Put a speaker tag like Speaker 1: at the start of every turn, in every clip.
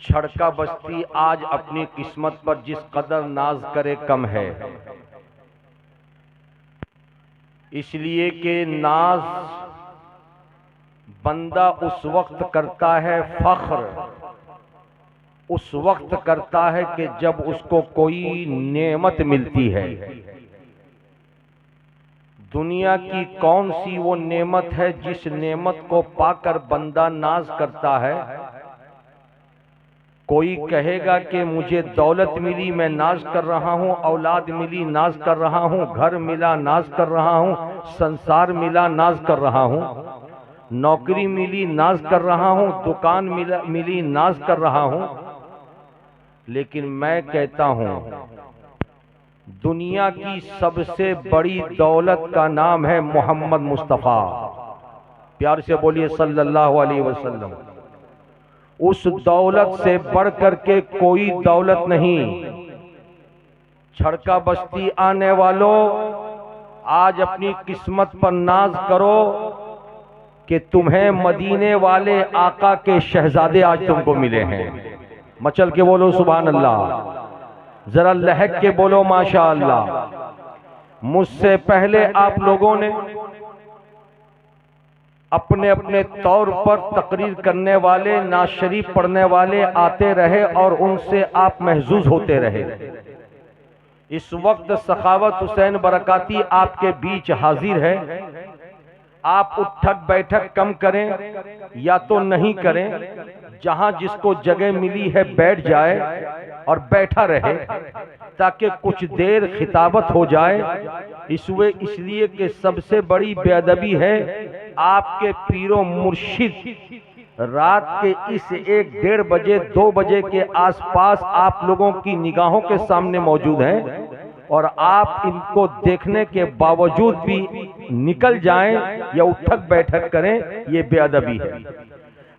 Speaker 1: छड़का बस्ती आज अपनी किस्मत पर जिस कदर नाज करे कम है, इसलिए कि नाज बंदा उस वक्त करता है, फख्र उस वक्त करता है कि जब उसको कोई नेमत मिलती है। दुनिया की कौन सी वो नेमत है जिस नेमत को पाकर बंदा नाज करता है? कोई कहेगा कि मुझे दौलत मिली मैं नाज कर रहा हूँ, औलाद मिली नाज कर रहा हूँ, घर मिला नाज कर रहा हूँ, संसार मिला नाज कर रहा हूँ, नौकरी मिली नाज कर रहा हूँ, दुकान मिली नाज कर रहा हूँ। लेकिन मैं कहता हूँ दुनिया की सबसे बड़ी दौलत का नाम है मोहम्मद मुस्तफ़ा। प्यार से बोलिए सल्लल्लाहु अलैहि वसल्लम। उस दौलत से बढ़कर के कोई दौलत नहीं। छड़का बस्ती आने वालों, आज अपनी किस्मत पर नाज करो कि तुम्हें मदीने वाले आका के शहजादे आज तुमको मिले हैं। मचल के बोलो सुभान अल्लाह, जरा लहक के बोलो माशा अल्लाह। मुझसे पहले आप लोगों ने अपने अपने तौर पर तकरीर करने वाले, नाज शरीफ पढ़ने वाले आते रहे और उनसे आप महजूज होते रहे। इस वक्त सखावत हुसैन बरकाती आपके बीच हाजिर है। आप उठक बैठक कम करें या तो नहीं करें, जहां जिसको जगह मिली है बैठ जाए और बैठा रहे ताकि कुछ देर खिताबत हो जाए। इसलिए कि सबसे बड़ी बेअदबी है आपके पीरो मुर्शिद रात के इस 1-1:30 बजे 2 बजे के आसपास आप लोगों की निगाहों के सामने मौजूद हैं और आप इनको देखने के बावजूद भी निकल जाएं या उठक बैठक करें, ये बेअदबी है।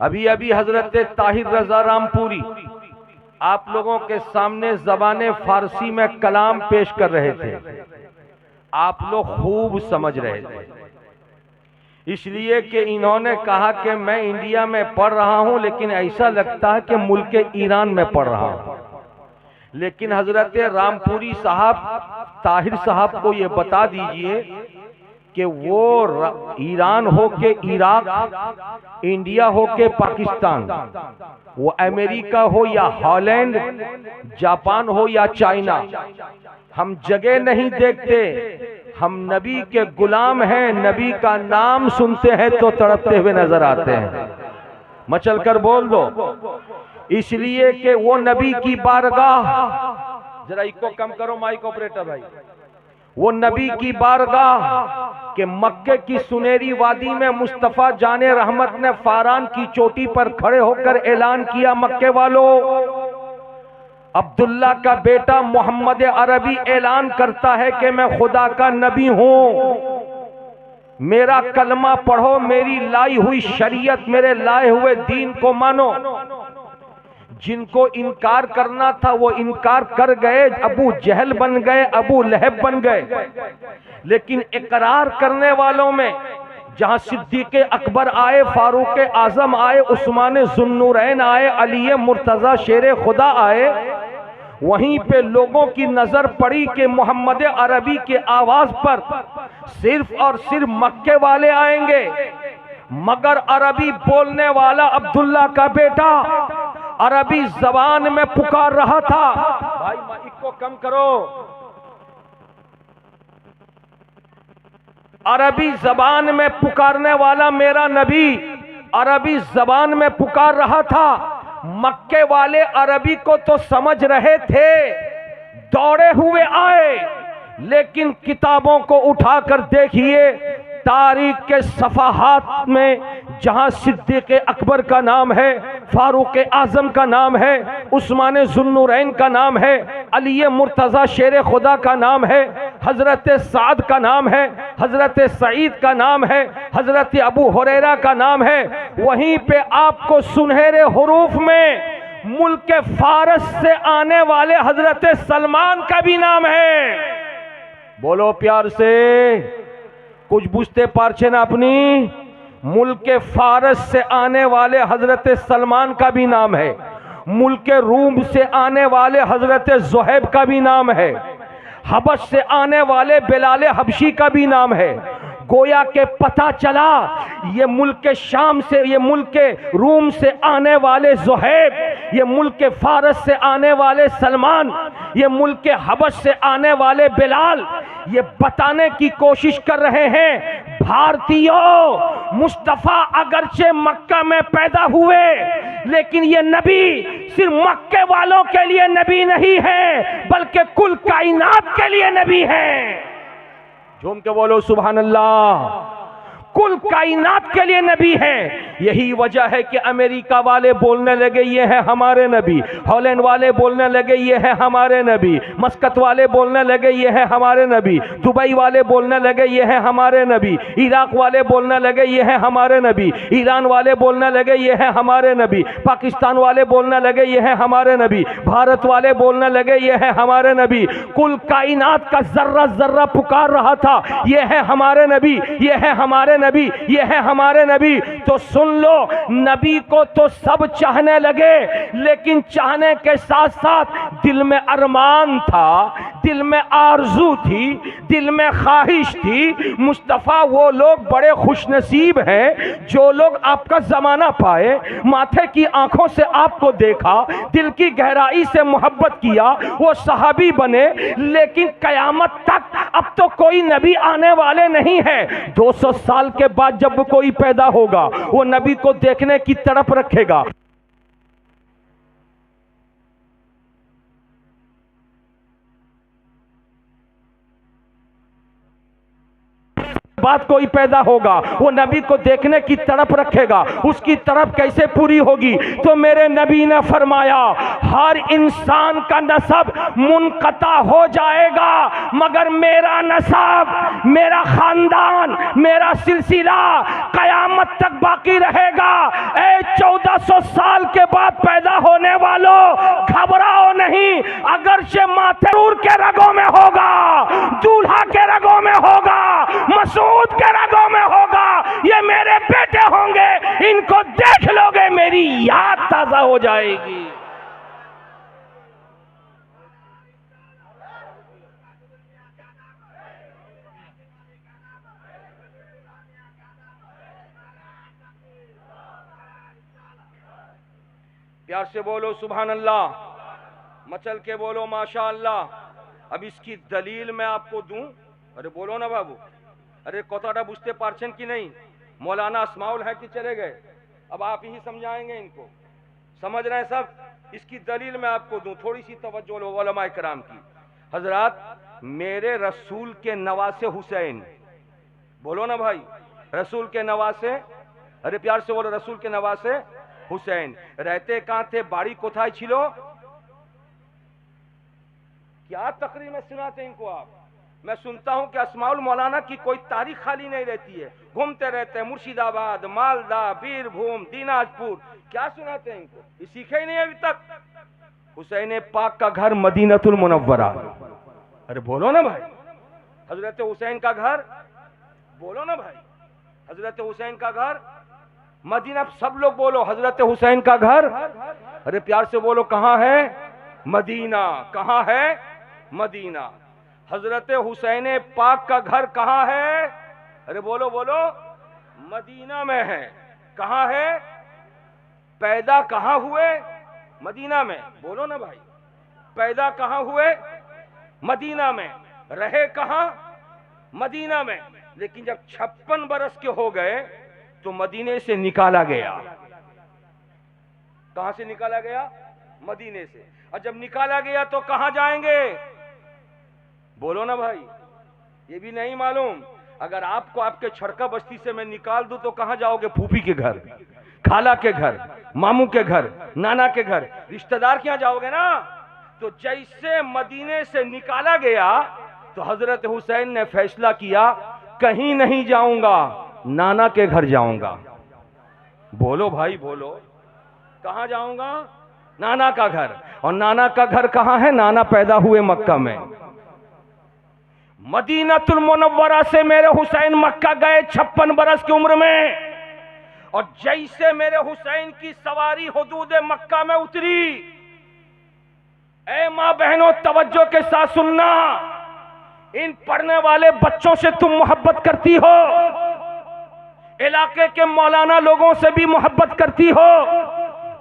Speaker 1: अभी अभी हजरत ताहिर रजा रामपुरी आप लोगों के सामने ज़बाने फारसी में कलाम पेश कर रहे थे। आप लोग खूब समझ रहे थे, इसलिए कि इन्होंने कहा कि मैं इंडिया में पढ़ रहा हूं लेकिन ऐसा लगता है कि मुल्क ईरान में पढ़ रहा हूं। लेकिन हजरत रामपुरी साहब, ताहिर साहब को ये बता दीजिए कि वो ईरान हो के इराक, इंडिया हो के पाकिस्तान, वो अमेरिका हो या हॉलैंड, जापान हो या चाइना, हम जगह नहीं देखते, हम नबी के गुलाम हैं। नबी का नाम सुनते हैं तो तड़पते हुए नजर आते हैं। मचल कर बोल दो, इसलिए कि वो नबी की बारगाह, जरा इको कम करो माइक ऑपरेटर भाई, वो नबी की बारगाह के मक्के की सुनहरी वादी में मुस्तफ़ा जाने रहमत ने फारान की चोटी पर खड़े होकर ऐलान किया, मक्के वालों, अब्दुल्ला का बेटा मोहम्मद अरबी ऐलान करता है कि मैं खुदा का नबी हूं। मेरा कलमा पढ़ो, मेरी लाई हुई शरीयत, मेरे लाए हुए दीन को मानो। जिनको इनकार करना था वो इनकार कर गए, अबू जहल बन गए, अबू लहब बन गए। लेकिन इकरार करने वालों में जहां सिद्दीक़ अकबर आए, फारूक आजम आए, उस्मान ज़ुन्नूरैन आए, अली मुर्तज़ा शेर खुदा आए, वहीं पे लोगों की नजर पड़ी कि मोहम्मद अरबी के आवाज पर सिर्फ और सिर्फ मक्के वाले आएंगे। मगर अरबी बोलने वाला अब्दुल्ला का बेटा अरबी जबान में पुकार रहा था। भाई माइक को कम करो। अरबी जबान में पुकारने वाला मेरा नबी अरबी जबान में पुकार रहा था। मक्के वाले अरबी को तो समझ रहे थे, दौड़े हुए आए, लेकिन किताबों को उठाकर देखिए, तारीख के सफाहात में जहां सिद्दीक़ अकबर का नाम है, फारूक आजम का नाम है, उस्मान ज़ुन्नूरैन का नाम है, अली मुर्तज़ा शेर खुदा का नाम है, हजरत साद का नाम है, हजरत सईद का नाम है, हजरत अबू हुरैरा का नाम है। वहीं पे आपको सुनहरे हुरूफ में मुल्क फारस से आने वाले हजरत सलमान का भी नाम है। बोलो प्यार से, कुछ बुझते पारछे ना अपनी। मुल्क फारस से आने वाले हजरत सलमान का भी नाम है। मुल्क रूम से आने वाले हजरत ज़ुहैब का भी नाम है, हबश से आने वाले बिलाल हबशी का भी नाम है। गोया के पता चला ये मुल्क शाम से, ये मुल्क रूम से आने वाले ज़ुहैब, ये मुल्क फारस से आने वाले सलमान, ये मुल्क हबश से आने वाले बिलाल, ये बताने की कोशिश कर रहे हैं भारतीयों, मुस्तफ़ा अगरचे मक्का में पैदा हुए लेकिन ये नबी सिर्फ मक्के वालों के लिए नबी नहीं है बल्कि कुल कायनात के लिए नबी है। झूम के बोलो सुभान अल्लाह। कुल कायनात के लिए नबी है। यही वजह है कि अमेरिका वाले बोलने लगे ये है हमारे नबी, हॉलैंड वाले बोलने लगे ये है हमारे नबी, मस्कत वाले बोलने लगे ये है हमारे नबी, दुबई वाले बोलने लगे ये है हमारे नबी, इराक वाले बोलने लगे ये है हमारे नबी, ईरान वाले बोलने लगे ये है हमारे नबी, पाकिस्तान वाले बोलने लगे ये है हमारे नबी, भारत वाले बोलने लगे ये है हमारे नबी। कुल कायनात का जर्रा जर्रा पुकार रहा था ये है हमारे नबी, ये है हमारे नबी, ये है हमारे नबी। तो सुन लो, नबी को तो सब चाहने लगे लेकिन चाहने के साथ साथ दिल में अरमान था, दिल में आरजू थी, दिल में ख्वाहिश थी। मुस्तफ़ा वो लोग बड़े खुशनसीब हैं जो लोग आपका जमाना पाए, माथे की आंखों से आपको देखा, दिल की गहराई से मोहब्बत किया, वो सहाबी बने। लेकिन कयामत तक अब तो कोई नबी आने वाले नहीं है। 200 साल के बाद जब कोई पैदा होगा वो नबी को देखने की तड़प रखेगा। बाद कोई पैदा होगा वो नबी को देखने की तड़प रखेगा, उसकी तड़प कैसे पूरी होगी? तो मेरे नबी ने फरमाया हर इंसान का नसब मुनक़ता हो जाएगा मगर मेरा नसब, मेरा खानदान, मेरा सिलसिला कयामत तक बाकी रहेगा। 1400 साल के बाद पैदा होने वालों घबराओ नहीं, अगरचे माथरूर के रगों में होगा, दूल्हा के रगों में होगा, मसूद के रगों में होगा, ये मेरे बेटे होंगे, इनको देख लोगे मेरी याद ताजा हो जाएगी। प्यार से बोलो सुभान अल्लाह, मचल के बोलो माशा अल्लाह। अब इसकी दलील मैं आपको दूं। अरे बोलो ना बाबू, अरे कथाटा बुझते पारछेन कि नहीं? मौलाना अस्माउल है कि चले गए? अब आप ही समझाएंगे इनको, समझ रहे हैं सब? इसकी दलील मैं आपको दूं, थोड़ी सी तवज्जो लो उलमाए कराम की। हजरात, मेरे रसूल के नवासे हुसैन, बोलो ना भाई, रसूल के नवासे, अरे प्यार से बोलो, रसूल के नवासे हुसैन रहते कहां थे? बाड़ी कोथाई छिलो। क्या तकरीर में सुनाते इनको आप? मैं सुनता हूं कि अस्माउल मौलाना की कोई तारीख खाली नहीं रहती है, घूमते रहते हैं मुर्शिदाबाद, मालदा, बीरभूम, दिनाजपुर। क्या सुनाते हैं इनको? ये सीखे ही नहीं अभी तक। हुसैन पाक का घर मदीनतुल मुनव्वरा। अरे बोलो ना भाई, हजरत हुसैन का घर, बोलो ना भाई, हजरत हुसैन का घर मदीना। सब लोग बोलो हजरत हुसैन का घर। अरे प्यार से बोलो, कहां है? मदीना। कहां है? मदीना। हजरत हुसैन पाक का घर कहां है? अरे बोलो बोलो, मदीना में है। कहां है? पैदा कहां हुए? मदीना में। बोलो ना भाई, पैदा कहां हुए? मदीना में। रहे कहां? मदीना में। लेकिन जब 56 बरस के हो गए तो मदीने से निकाला गया। कहां से निकाला गया? मदीने से। और जब निकाला गया तो कहां जाएंगे? बोलो ना भाई, ये भी नहीं मालूम। अगर आपको आपके छड़का बस्ती से मैं निकाल दूं तो कहां जाओगे? फूफी के घर, खाला के घर, मामू के घर, नाना के घर, रिश्तेदार के यहां जाओगे ना। तो जैसे मदीने से निकाला गया तो हजरत हुसैन ने फैसला किया, कहीं नहीं जाऊंगा, नाना के घर जाऊंगा। बोलो भाई बोलो, कहां जाऊंगा? नाना का घर। और नाना का घर कहां है? नाना पैदा हुए मक्का में। मदीनतुल मुनव्वरा से मेरे हुसैन मक्का गए 56 बरस की उम्र में। और जैसे मेरे हुसैन की सवारी हुदूद मक्का में उतरी, ऐ मां बहनों तवज्जो के साथ सुनना, इन पढ़ने वाले बच्चों से तुम मोहब्बत करती हो, इलाके के मौलाना लोगों से भी मोहब्बत करती हो,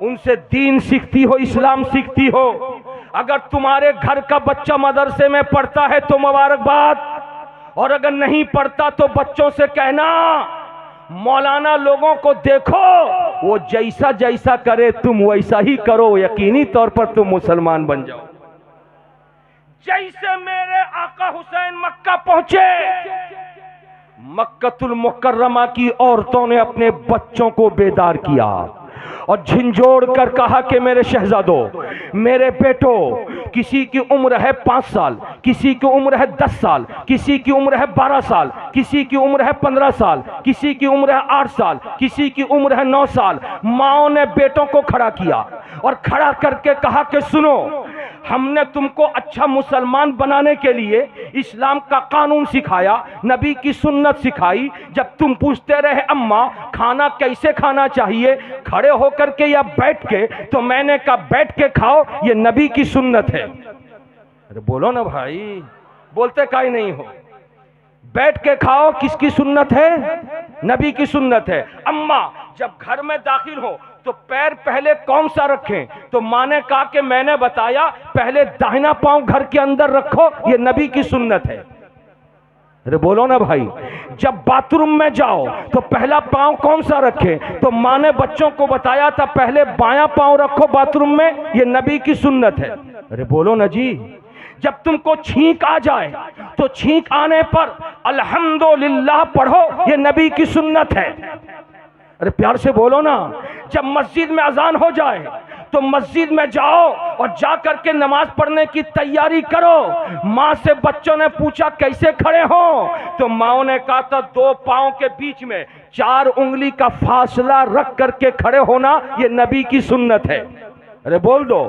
Speaker 1: उनसे दीन सीखती हो, इस्लाम सीखती हो। अगर तुम्हारे घर का बच्चा मदरसे में पढ़ता है तो मुबारकबाद, और अगर नहीं पढ़ता तो बच्चों से कहना मौलाना लोगों को देखो, वो जैसा जैसा करे तुम वैसा ही करो, यकीनी तौर पर तुम मुसलमान बन जाओ। जैसे मेरे आका हुसैन मक्का पहुंचे, मक्कतुल मुकर्रमा की औरतों ने अपने बच्चों को बेदार किया और झिंझोड़ कर कहा कि मेरे शहजादों, मेरे बेटों, किसी की उम्र है 5 साल, किसी की उम्र है 10 साल, किसी की उम्र है 12 साल, किसी की उम्र है 15 साल, किसी की उम्र है 8 साल, किसी की उम्र है 9 साल। माओ ने बेटों को खड़ा किया और खड़ा करके कहा कि सुनो, हमने तुमको अच्छा मुसलमान बनाने के लिए इस्लाम का कानून सिखाया, नबी की सुन्नत सिखाई। जब तुम पूछते रहे अम्मा खाना कैसे खाना चाहिए, खड़े होकर के या बैठ के, तो मैंने कहा बैठ के खाओ, ये नबी की सुन्नत है। अरे बोलो ना भाई, बोलते काहे नहीं हो? बैठ के खाओ किसकी सुन्नत है? नबी की सुन्नत है। अम्मा जब घर में दाखिल हो तो पैर पहले कौन सा रखें? तो माँ ने कहा कि मैंने बताया पहले दाहिना पांव घर के अंदर रखो, ये नबी की सुन्नत है। अरे बोलो ना भाई। जब बाथरूम में जाओ तो पहला पांव कौन सा रखें? तो माँ ने बच्चों को बताया था पहले बायां पांव रखो बाथरूम में, ये नबी की सुन्नत है। अरे बोलो ना जी। जब तुमको छींक आ जाए तो छींक आने पर अल्हम्दुलिल्लाह पढ़ो, ये नबी की सुन्नत है। अरे प्यार से बोलो ना। जब मस्जिद में अजान हो जाए तो मस्जिद में जाओ और जा करके नमाज पढ़ने की तैयारी करो। माँ से बच्चों ने पूछा कैसे खड़े हो, तो माँ ने कहा था 2 पांव के बीच में 4 उंगली का फासला रख करके खड़े होना, ये नबी की सुन्नत है। अरे बोल दो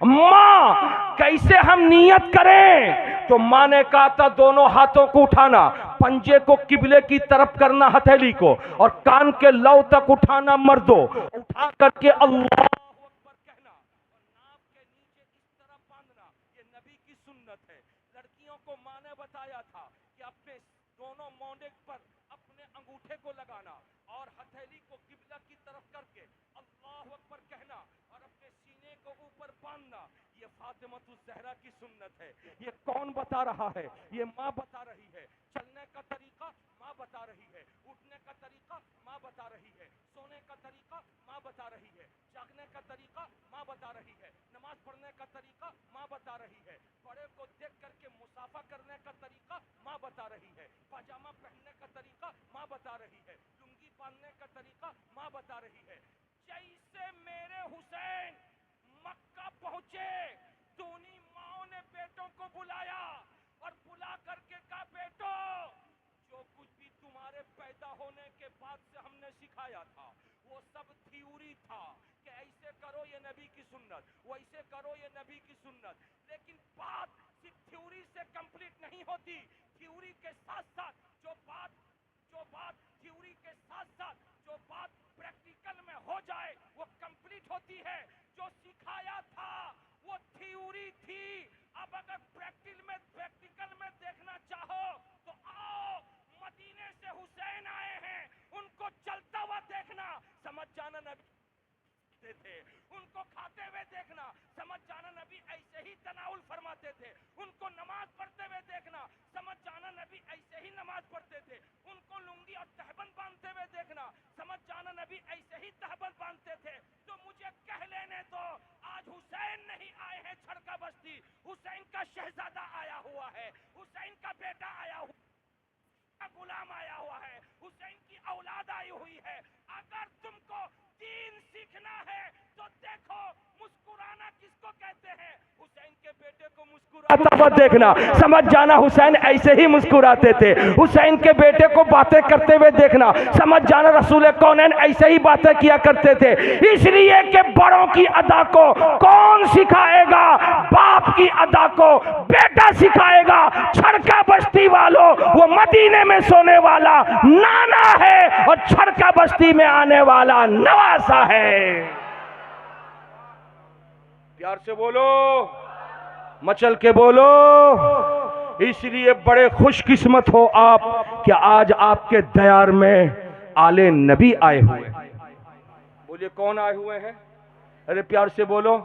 Speaker 1: माँ कैसे हम नियत करें? तो माँ ने कहा था दोनों हाथों को उठाना, पंजे को किबले की तरफ करना हथेली को, और कान के लौ तक उठाना मर्दों, उठा करके अल्लाह अकबर कहना और नाक के नीचे इस तरह बांधना, ये नबी की सुन्नत है। लड़कियों को माँ ने बताया था कि अपने दोनों मोंडे पर अपने अंगूठे को लगाना और हथेली को किबला की तरफ करके अल्लाह अकबर कहना और अपने सीने को ऊपर बांधना, ये फातिमातुज़ ज़हरा की सुन्नत है। ये कौन बता रहा है? ये माँ बता रही है। चलने का तरीका माँ बता रही है, उठने का तरीका माँ बता रही है, सोने का तरीका माँ बता रही है, जागने का तरीका माँ बता रही है, नमाज पढ़ने का तरीका माँ बता रही है, बड़े को देख करके मुसाफा करने का तरीका माँ बता रही है, पाजामा पहनने का तरीका माँ बता रही है, लुंगी बांधने का तरीका माँ बता रही है। जैसे मेरे हुसैन मक्का पहुंचे, दोनों माओ ने बेटों को बुलाया और बुला करके कहा बेटो, जो कुछ भी तुम्हारे पैदा होने के बाद से हमने सिखाया था वो सब थ्योरी था कि ऐसे करो ये नबी की सुन्नत, वैसे करो ये नबी की सुन्नत। लेकिन बात सिर्फ थ्योरी से कंप्लीट नहीं होती, थ्योरी के साथ साथ जो बात थ्योरी के साथ साथ जो बात प्रैक्टिकल में हो जाए वो कंप्लीट होती है। जो सिखाया था वो थ्योरी थी। अब अगर प्रैक्टिकल में देखना चाहो तो आओ, मदीने से हुसैन आए हैं, उनको चलता हुआ देखना, समझ जाना नबी थे, उनको खाते हुए देखना, समझ जाना नबी ऐसे ही तनाउल फरमाते थे, उनको नमाज पढ़ते हुए देखना, समझ जाना नबी ऐसे ही नमाज पढ़ते थे, उनको लुंगी और तहबंद बांधते हुए देखना, समझ जाना नबी ऐसे ही तहबंद बांधते थे। तो मुझे कह लेने दो, आज हुसैन नहीं आए हैं छड़का बस्ती, हुसैन का शहजादा आया हुआ है, हुसैन का बेटा आया हुआ, गुलाम आया हुआ है, हुसैन की औलाद आई हुई है। अगर तुमको दीन सीखना है तो देखो मुस्कुराना किसको कहते हैं? हुसैन के बेटे को मुस्कुराना मुस्कुराता हुआ देखना, समझ जाना हुसैन ऐसे ही मुस्कुराते थे। हुसैन के बेटे को बातें करते हुए देखना, समझ जाना रसूल कौनैन ऐसे ही बातें किया करते थे। इसलिए कि बड़ों की अदा को कौन सिखाएगा? बाप की अदा को बेटा सिखाएगा। छड़का बस्ती वालों, वो मदीने में सोने वाला नाना है और छड़का बस्ती में आने वाला नवासा है। प्यार से बोलो, मचल के बोलो। इसलिए बड़े खुशकिस्मत हो आप कि आज आपके दयार में आले नबी आए हुए हैं। बोलिए कौन आए हुए हैं? अरे प्यार से बोलो,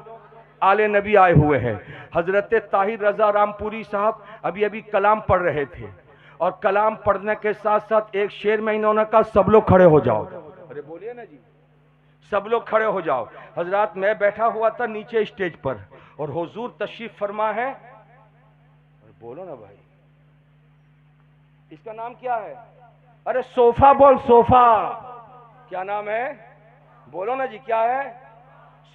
Speaker 1: आले नबी आए हुए हैं। हजरत ताहिर रजा रामपुरी साहब अभी अभी कलाम पढ़ रहे थे और कलाम पढ़ने के साथ साथ एक शेर में इन्होंने कहा सब लोग खड़े हो जाओ। अरे बोलिए ना जी, सब लोग खड़े हो जाओ। हजरात मैं बैठा हुआ था नीचे स्टेज पर और हुजूर तशरीफ फरमा है। बोलो ना भाई, इसका नाम क्या है? अरे सोफा बोल, सोफा। क्या नाम है? बोलो ना जी, क्या है?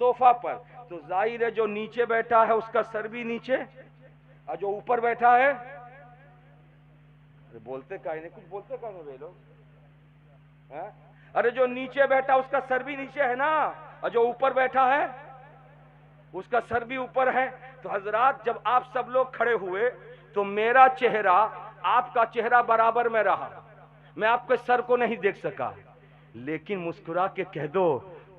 Speaker 1: सोफा पर। तो जाहिर है जो नीचे बैठा है उसका सर भी नीचे और जो ऊपर बैठा है, अरे बोलते काहे नहीं, कुछ बोलते काहे नहीं वे लोग? अरे जो नीचे बैठा उसका सर भी नीचे है ना, और जो ऊपर बैठा है उसका सर भी ऊपर है। तो हजरात जब आप सब लोग खड़े हुए तो मेरा चेहरा आपका चेहरा बराबर में रहा। मैं आपके सर को नहीं देख सका, लेकिन मुस्कुरा के कह दो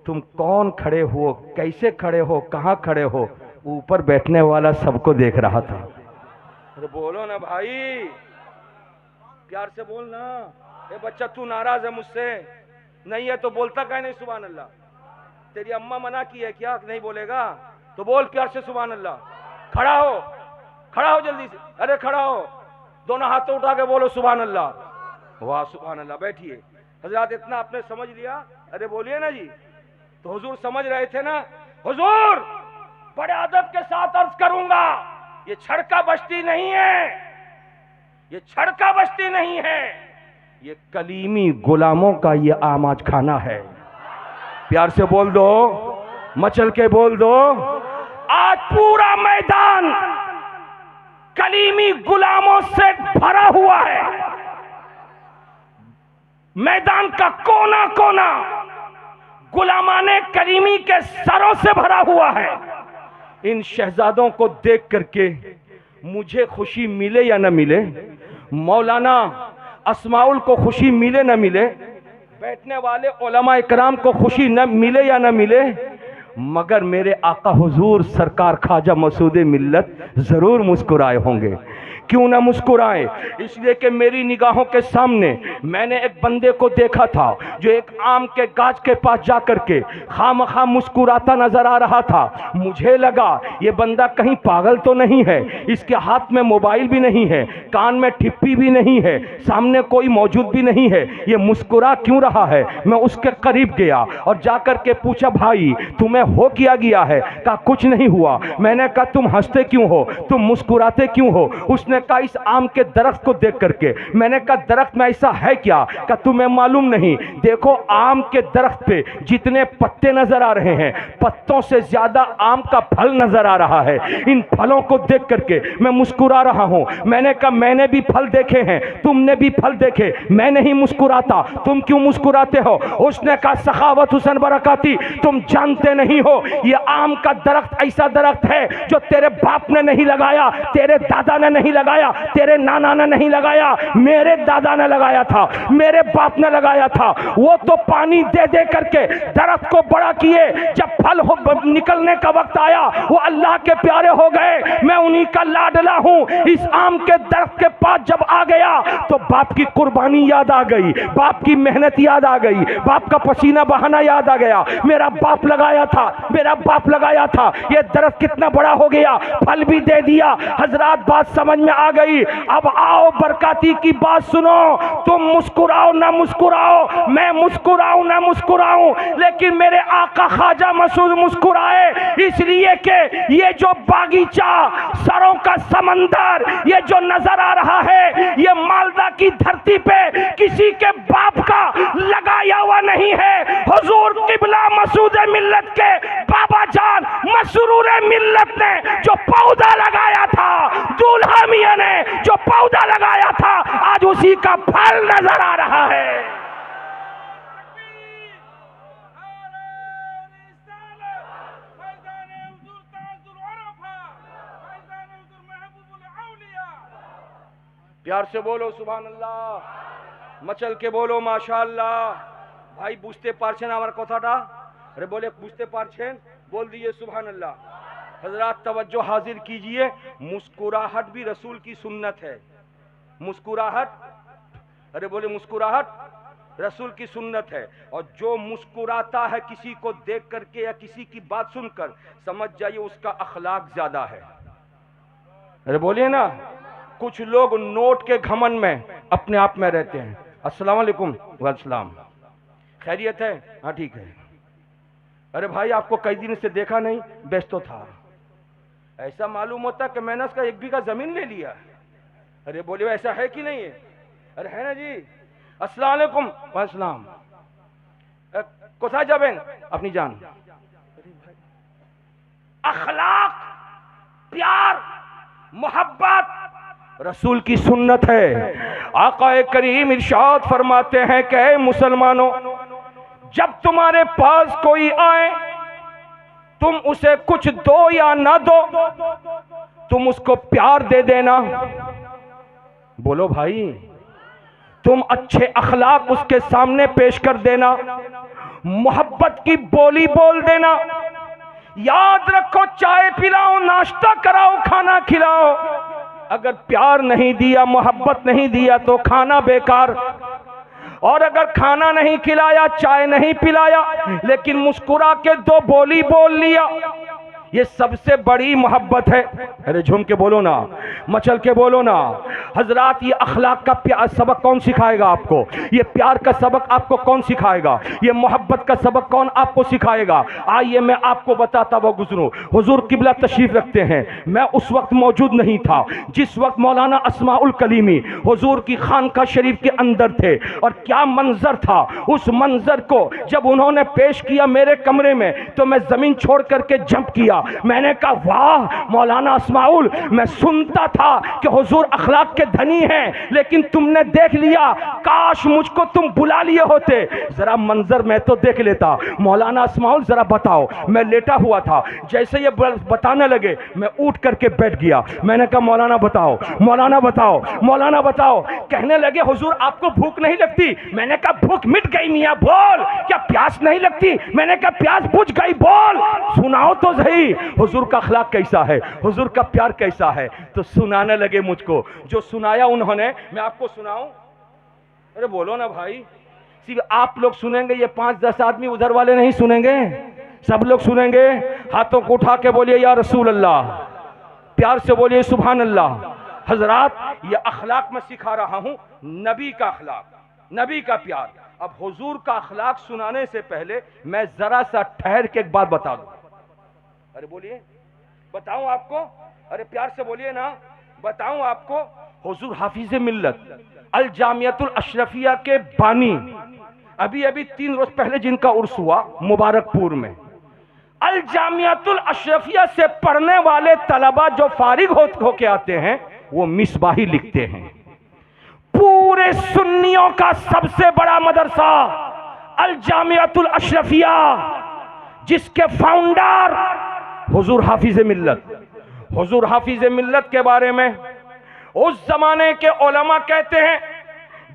Speaker 1: तुम कौन खड़े हो, कैसे खड़े हो, कहां खड़े हो। ऊपर बैठने वाला सबको देख रहा था। अरे बोलो ना भाई, प्यार से बोलना। ए बच्चा तू नाराज है मुझसे? नहीं है तो बोलता काहे नहीं सुभान अल्लाह? तेरी अम्मा मना की है क्या? नहीं बोलेगा तो बोल प्यार से सुभान अल्लाह। खड़ा हो, खड़ा हो जल्दी से। अरे खड़ा हो, दोनों हाथों उठा के बोलो सुभान अल्लाह। वाह सुभान अल्लाह। बैठिए। हजरत इतना आपने समझ लिया? अरे बोलिए ना जी। तो हुजूर समझ रहे थे ना? हुजूर बड़े अदब के साथ अर्ज करूंगा, ये छड़का बस्ती नहीं है, ये छड़का बस्ती नहीं है, ये कलीमी गुलामों का ये आमाज खाना है। प्यार से बोल दो, मचल के बोल दो। आज पूरा मैदान कलीमी गुलामों से भरा हुआ है। मैदान का कोना कोना गुलामाने कलीमी के सरों से भरा हुआ है। इन शहजादों को देख करके मुझे खुशी मिले या न मिले, मौलाना अस्माउल को खुशी मिले न मिले, बैठने वाले उलमा इकराम को खुशी न मिले या न मिले, मगर मेरे आका हुजूर सरकार ख्वाजा मसूद मिल्लत जरूर मुस्कुराए होंगे। क्यों ना मुस्कुराए? इसलिए कि मेरी निगाहों के सामने मैंने एक बंदे को देखा था जो एक आम के गाछ के पास जाकर के खामखा मुस्कुराता नजर आ रहा था। मुझे लगा ये बंदा कहीं पागल तो नहीं है, इसके हाथ में मोबाइल भी नहीं है, कान में ठिप्पी भी नहीं है, सामने कोई मौजूद भी नहीं है, ये मुस्कुरा क्यों रहा है? मैं उसके करीब गया और जाकर के पूछा भाई तुम्हें हो क्या गया है? कहा कुछ नहीं हुआ। मैंने कहा तुम हंसते क्यों हो, तुम मुस्कुराते क्यों हो? उसने कहा इस आम के दरख्त को देख करके। मैंने कहा दरख्त में ऐसा है क्या? कहा तुम्हें मालूम नहीं, देखो आम के दरख्त पे जितने पत्ते नजर आ रहे हैं, पत्तों से ज्यादा आम का फल नजर आ रहा है। इन फलों को देख करके मैं मुस्कुरा रहा हूं। मैंने कहा मैंने भी फल देखे हैं, तुमने भी फल देखे, मैं नहीं मुस्कुराता, तुम क्यों मुस्कुराते हो? उसने कहा सखावत हुसैन बरकाती तुम जानते नहीं हो, ये आम का दरख्त ऐसा दरख्त है जो तेरे बाप ने नहीं लगाया, तेरे दादा ने नहीं लगाया, तेरे नाना ने नहीं लगाया, मेरे दादा ने लगाया था, मेरे बाप ने लगाया था। वो तो पानी दे दे करके दरख्त को बड़ा किए, जब फल निकलने का वक्त आया वो अल्लाह के प्यारे हो गए। मैं उन्हीं का लाडला हूं। इस आम के दरख्त के पास जब आ गया तो बाप की कुर्बानी याद आ गई, बाप की मेहनत याद आ गई, बाप का पसीना बहाना याद आ गया। मेरा बाप लगाया था, मेरा बाप लगाया था, ये दरख्त कितना बड़ा हो गया, फल भी दे दिया। हजरात बात समझ में आ गई। अब आओ बरकाती की बात सुनो, तुम मुस्कुराओ ना मुस्कुराओ, मैं मुस्कुराऊं ना मुस्कुराऊं, लेकिन मेरे आका ख्वाजा मसूद मुस्कुराए, इसलिए कि ये जो बागीचा, सरों का समंदर, ये जो नजर आ रहा है, ये मालदा की धरती पे किसी के बाप का लगाया हुआ नहीं है। हुजूर किबला मसूद मिल्लत के बाबा जान मसरूर मिल्लत ने जो पौधा लगाया था, दूल्हा मियां ने जो पौधा लगाया था, आज उसी का फल नजर आ रहा है। प्यार से बोलो सुभान अल्लाह, मचल के बोलो माशाअल्लाह। भाई बुझते पारछेन आमार कथाटा, अरे बोले बुझते पारछेन, बोल दिए सुभान अल्लाह। हजरात तवज्जो हाजिर कीजिए, मुस्कुराहट भी रसूल की सुन्नत है। मुस्कुराहट, अरे बोले मुस्कुराहट रसूल की सुन्नत है। और जो मुस्कुराता है किसी को देख करके या किसी की बात सुनकर, समझ जाइए उसका अखलाक ज्यादा है। अरे बोलिए ना, कुछ लोग नोट के घमन में अपने आप में रहते हैं। अस्सलाम वालेकुम, वालेकुम, खैरियत है? हाँ ठीक है। अरे भाई आपको कई दिन से देखा नहीं, व्यस्त तो था। ऐसा मालूम होता कि मैंने उसका 1 बीघा जमीन ले लिया। अरे बोले ऐसा है कि नहीं है? अरे है ना जी। अस्सलाम वालेकुम, वालेकुम, कोथा जाबेन? अपनी जान। अखलाक, प्यार, मोहब्बत रसूल की सुन्नत है। आका करीम इरशाद फरमाते हैं कि ऐ मुसलमानों, जब तुम्हारे पास कोई आए, तुम उसे कुछ दो या ना दो, तुम उसको प्यार दे देना। बोलो भाई, तुम अच्छे अखलाक उसके सामने पेश कर देना, मोहब्बत की बोली बोल देना। याद रखो, चाय पिलाओ, नाश्ता कराओ, खाना खिलाओ, अगर प्यार नहीं दिया, मोहब्बत नहीं दिया तो खाना बेकार। और अगर खाना नहीं खिलाया, चाय नहीं पिलाया, लेकिन मुस्कुरा के 2 बोली बोल लिया, ये सबसे बड़ी मोहब्बत है। अरे झूम के बोलो ना, मचल के बोलो ना। हजरात, ये अखलाक का प्यार सबक कौन सिखाएगा आपको? ये प्यार का सबक आपको कौन सिखाएगा? ये मोहब्बत का सबक कौन आपको सिखाएगा? आइए मैं आपको बताता हुआ गुजरूं। हुजूर किबला तशरीफ रखते हैं, मैं उस वक्त मौजूद नहीं था जिस वक्त मौलाना अस्माउल कलीमी हुजूर की खानका शरीफ के अंदर थे। और क्या मंजर था, उस मंजर को जब उन्होंने पेश किया मेरे कमरे में, तो मैं जमीन छोड़ करके जंप किया। मैंने कहा वाह मौलाना अस्माउल, मैं सुनता था कि हुजूर अखलाक के धनी हैं, लेकिन तुमने देख लिया, काश मुझको तुम बुला लिए होते, जरा मंजर मैं तो देख लेता। मौलाना अस्माउल जरा बताओ। मैं लेटा हुआ था, जैसे ये बताने लगे मैं उठ करके बैठ गया। मैंने कहा मौलाना बताओ, मौलाना बताओ, मौलाना बताओ। कहने लगे हुजूर आपको भूख नहीं लगती? मैंने कहा भूख मिट गई मियां। बोल, क्या प्यास नहीं लगती? मैंने कहा प्यास बुझ गई। बोल, सुनाओ तो सही, हुजूर का अखलाक कैसा है, हुजूर का प्यार कैसा है। तो सुनाने लगे मुझको, जो सुनाया उन्होंने मैं आपको सुनाऊं? अरे बोलो ना भाई, सिर्फ आप लोग सुनेंगे, ये 5-10 आदमी उधर वाले नहीं सुनेंगे, सब लोग सुनेंगे। हाथों को उठा के बोलिए या रसूल अल्लाह, प्यार से बोलिए सुभान अल्लाह। हजरात, ये अखलाक मैं सिखा रहा हूं, नबी का अखलाक, नबी का प्यार। अब हुजूर का अखलाक सुनाने से पहले मैं जरा सा ठहर के एक बात बता दूं। अरे बोलिए, बताऊं आपको? अरे प्यार से बोलिए ना, बताऊं आपको? हुजूर हाफिज मिल्लत अल जामियातुल अशरफिया के बानी, अभी अभी 3 रोज पहले जिनका उर्स हुआ मुबारकपुर में, अल जामियातुल अशरफिया से पढ़ने वाले तलबा जो फारिग होके आते हैं, वो मिसबाही लिखते हैं। पूरे सुन्नियों का सबसे बड़ा मदरसा अल जामियातुल अशरफिया, जिसके फाउंडर हुजूर हाफिज मिल्लत। हुजूर हाफिज मिल्लत के बारे में उस जमाने के उलमा कहते हैं,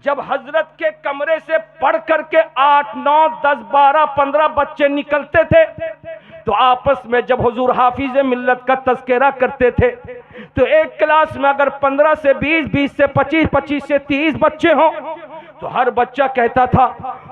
Speaker 1: जब हजरत के कमरे से पढ़ करके 8, 9, 10, 12, 15 बच्चे निकलते थे, तो आपस में जब हुजूर हाफिज मिल्लत का तज़किरा करते थे, तो एक क्लास में अगर 15 से 20, 20 से 25, 25 से 30 बच्चे हों, तो हर बच्चा कहता था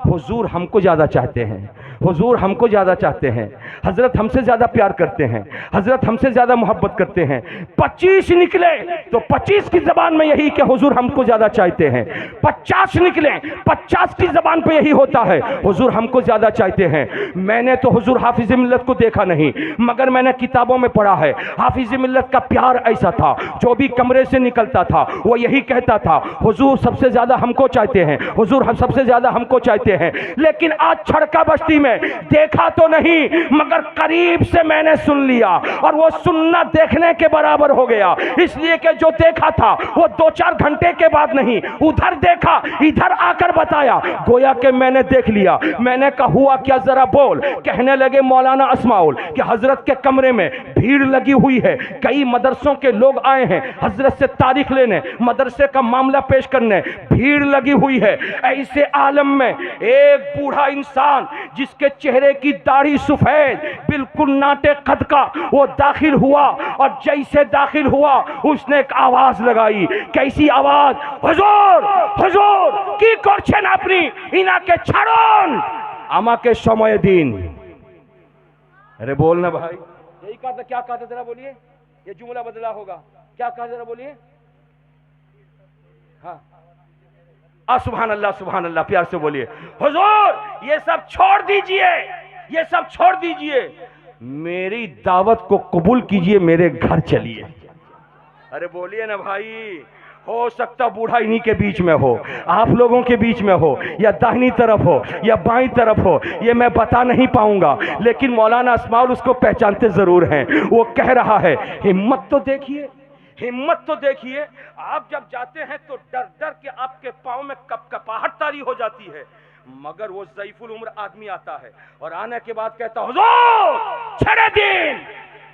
Speaker 1: हुजूर हमको ज्यादा चाहते हैं, हुजूर हमको ज़्यादा चाहते हैं, हजरत हमसे ज़्यादा प्यार करते हैं, हजरत हमसे ज़्यादा मोहब्बत करते हैं। 25 निकले तो 25 की ज़बान में यही कि हुजूर हमको ज़्यादा चाहते हैं। 50 निकले 50 की ज़बान पे यही होता है, हुजूर हमको ज़्यादा चाहते हैं। मैंने तो हुजूर हाफिज़ मिल्लत को देखा नहीं, मगर मैंने किताबों में पढ़ा है हाफिज़ मिल्लत का प्यार ऐसा था, जो भी कमरे से निकलता था वो यही कहता था, हुजूर सबसे ज़्यादा हमको चाहते हैं, हुजूर हम सबसे ज़्यादा हमको चाहते हैं। लेकिन आज छड़का बस्ती में देखा तो नहीं, मगर करीब से मैंने सुन लिया, और वो सुनना देखने के बराबर हो गया। इसलिए कि जो देखा था वो 2-4 घंटे के बाद नहीं, उधर देखा इधर आकर बताया, गोया कि मैंने देख लिया। मैंने कहा हुआ क्या जरा बोल। कहने लगे मौलाना अस्माउल कि हजरत के कमरे में भीड़ लगी हुई है, कई मदरसों के लोग आए हैं हजरत से तारीख लेने, मदरसे का मामला पेश करने, भीड़ लगी हुई है। ऐसे आलम में एक बूढ़ा इंसान जिसके चेहरे की दाढ़ी सफेद बिल्कुल नाटे कद का, वो दाखिल हुआ, और जैसे दाखिल हुआ उसने एक आवाज लगाई। कैसी आवाज? हुजूर हुजूर की करছেন আপনি, इनाके ছাড়ুন, আমাকে সময় দিন। अरे बोल ना भाई, यही कहा था। क्या कहा था जरा बोलिए, ये जुमला बदला होगा। क्या कहा जरा बोलिए। हाँ सुभान अल्लाह सुभान अल्लाह, प्यार से बोलिए। हुजूर ये सब छोड़ दीजिए, ये सब छोड़ दीजिए, मेरी दावत को कबूल कीजिए, मेरे घर चलिए। अरे बोलिए ना भाई। हो सकता बूढ़ा इन्हीं के बीच में हो, आप लोगों के बीच में हो, या दाहिनी तरफ हो या बाईं तरफ हो, ये मैं बता नहीं पाऊंगा, लेकिन मौलाना अस्माउल उसको पहचानते जरूर हैं। वो कह रहा है, हिम्मत तो देखिए, हिम्मत तो देखिए। आप जब जाते हैं तो डर डर के आपके पाँव में कपकपाहट तारी हो जाती है, मगर वो ज़ईफुल उम्र आदमी आता है और आने के बाद कहता, हुजूर ছেড়ে দিন,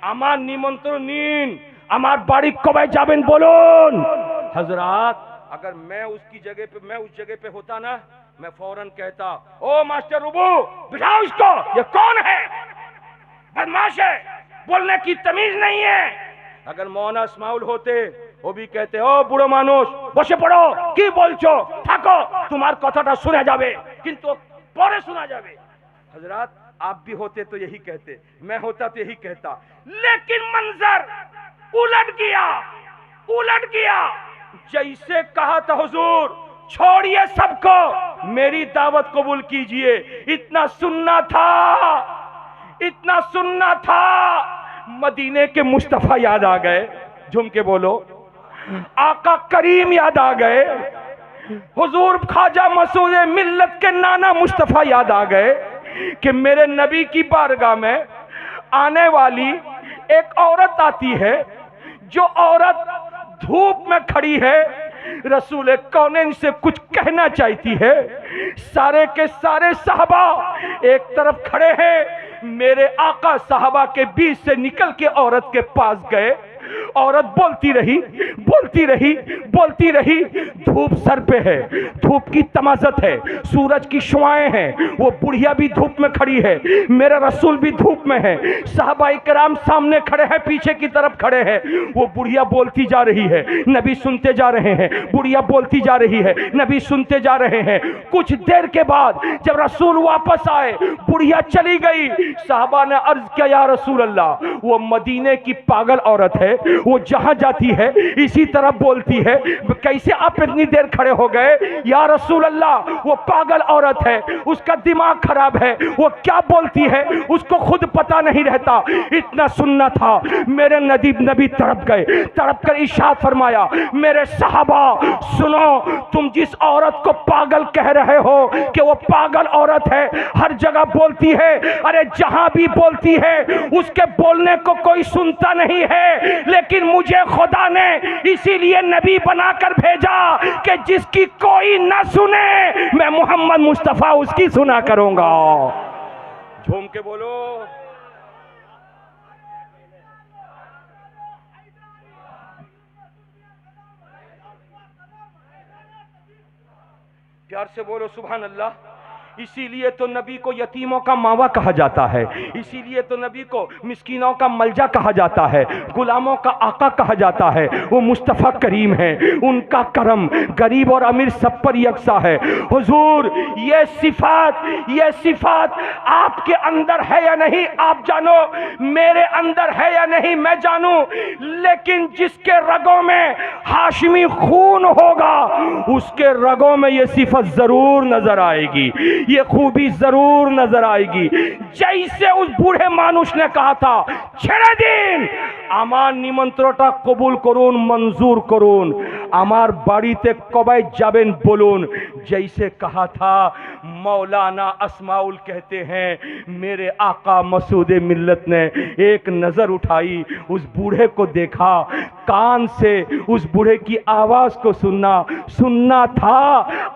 Speaker 1: আমার নিমন্ত্রণ নিন, আমার বাড়ি কবে যাবেন বলুন। हजरात अगर मैं उसकी जगह पे, मैं उस जगह पे होता ना, मैं फौरन कहता, ओ मास्टर रुबू बिठाओ इसको, ये कौन है, बदमाश है, बोलने की तमीज नहीं है। अगर मौलाना इस्माइल होते वो भी कहते, ओ बुढ़ो मानुष बसे पड़ो, की बोलछो थाको, तुम्हार कथाटा सुना जाबे, किंतु परे सुना जाबे। हजरात आप भी होते तो यही कहते, मैं होता तो यही कहता, लेकिन मंजर उलट गया, उलट गया। जैसे कहा था हुजूर छोड़िए सबको, मेरी दावत कबूल कीजिए, इतना सुनना था, इतना सुनना था। मदीने के मुस्तफा याद आ गए, झूम के बोलो, आका करीम याद आ गए, हुजूर ख्वाजा मसूद मिल्लत के नाना मुस्तफा याद आ गए कि मेरे नबी की बारगाह में आने वाली एक औरत आती है, जो औरत धूप में खड़ी है, रसूल कौनैन से कुछ कहना चाहती है। सारे के सारे साहबा एक तरफ खड़े हैं, मेरे आका साहबा के बीच से निकल के औरत के पास गए। औरत बोलती रही, बोलती रही, बोलती रही। धूप सर पे है, धूप की तमाजत है, सूरज की शुआएं हैं, वो बुढ़िया भी धूप में खड़ी है, मेरा रसूल भी धूप में है, साहबा इकराम सामने खड़े हैं, पीछे की तरफ खड़े हैं। वो बुढ़िया बोलती जा रही है, नबी सुनते जा रहे हैं, बुढ़िया बोलती जा रही है, नबी सुनते जा रहे हैं। कुछ देर के बाद जब रसूल वापस आए, बुढ़िया चली गई। साहबा ने अर्ज किया, या रसूल अल्लाह, वो मदीने की पागल औरत है, वो जहां जाती है इसी तरह बोलती है, कैसे आप इतनी देर खड़े हो गए? या रसूल अल्लाह, वो पागल औरत है, उसका दिमाग खराब है, वो क्या बोलती है उसको खुद पता नहीं रहता। इतना सुनना था, मेरे नबी तड़प गए, तड़प कर इरशाद फरमाया, मेरे साहबा सुनो, तुम जिस औरत को पागल कह रहे हो कि वो पागल औरत है, हर जगह बोलती है, अरे जहां भी बोलती है उसके बोलने को कोई सुनता नहीं है, लेकिन मुझे खुदा ने इसीलिए नबी बनाकर भेजा कि जिसकी कोई ना सुने, मैं मोहम्मद मुस्तफा उसकी सुना करूंगा। झूम के बोलो, प्यार से बोलो सुभान अल्लाह। इसीलिए तो नबी को यतीमों का मावा कहा जाता है, इसीलिए तो नबी को मिस्कीनों का मलजा कहा जाता है, गुलामों का आका कहा जाता है। वो मुस्तफ़ा करीम है, उनका करम गरीब और अमीर सब पर यकसा है। हुजूर ये सिफात आपके अंदर है या नहीं आप जानो, मेरे अंदर है या नहीं मैं जानू, लेकिन जिसके रगों में हाशमी खून होगा उसके रगों में ये सिफत जरूर नजर आएगी, ये खूबी जरूर नजर आएगी। जैसे उस बूढ़े मानुष ने कहा था, ছেড়ে দিন আমার নিমন্ত্রণটা কবুল করুন, मंजूर করুন, আমার বাড়িতে কবে যাবেন বলুন। जैसे कहा था मौलाना अस्माउल कहते हैं, मेरे आका मसूद मिल्लत ने एक नजर उठाई, उस बूढ़े को देखा, कान से उस बूढ़े की आवाज को सुनना था।